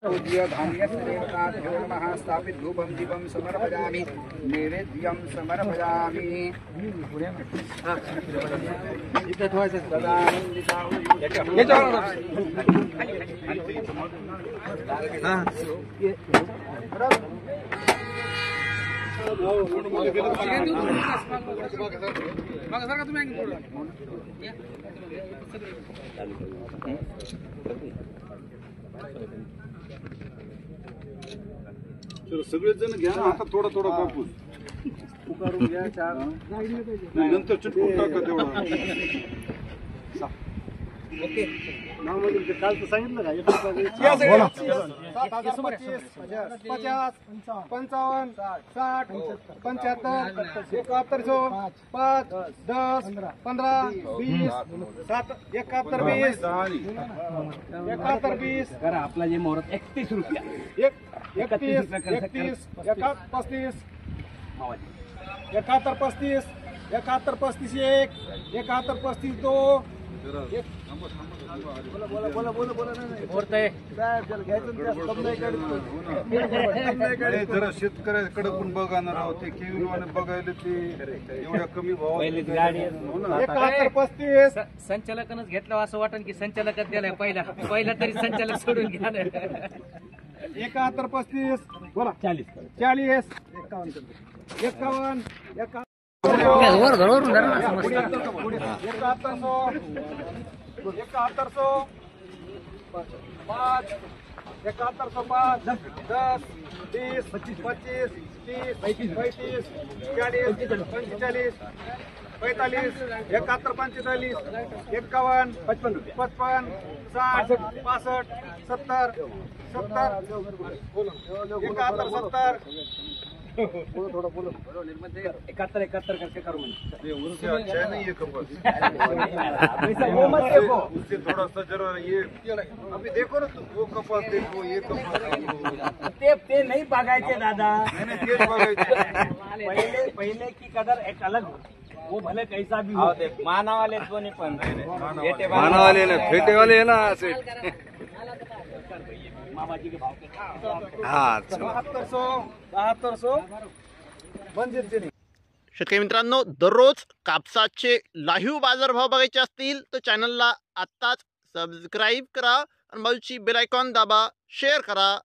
पूज्य धान्यस्य देवताभ्यो नमः। स्थापित धूपं दीपं समर्पयामि, नैवेद्यं समर्पयामि। सगळे जण घ्या आता थोडा थोडा कापूस उकारून घ्या चार नंतर चिटकून टाका तेवढा ओके नावामध्ये काल तर सांगितलं का 50 55 60 75 71 5 10 15 20 7 71 20 71 20 करा आपला जे मोहरत 31 रुपया 31 31 35 71 35 71 35 1 71 35 2 जरा शेतकऱ्याकडे पण बघणार आहोत ते केविनवाने बघायला ते एवढ्या कमी भावात 71 35 संचालकानंच घेतलं असं वाटन की संचालकात दिलाय पहिला तरी संचालक सोडून घ्या 71 35 बोला 40 51 71 10 20 25 30 35 40 45 45 71 45 51 55 55 60 65 70 71 70 थोड़ा बोलो 71 करके करो ते उससे अच्छा नहीं है कपास उससे थोड़ा सा जरा ये अभी देखो ना तुम वो कपास देखो ये कपास ते नाही बघायचे दादा मैंने तेज बघायचे पहले की कदर एक अलग होती वो भले कैसा भी हो मानावाले कोणी पण मानावाले ना फेटेवाले है ना असे मामाजी के भाव के हाँ 7200 7200 शेतकरी मित्रांनो, दररोज कापसाचे लाईव्ह बाजारभाव बघायचे असतील तर चॅनलला आत्ताच सबस्क्राईब करा आणि बाजूची बेल आयकॉन दाबा, शेअर करा.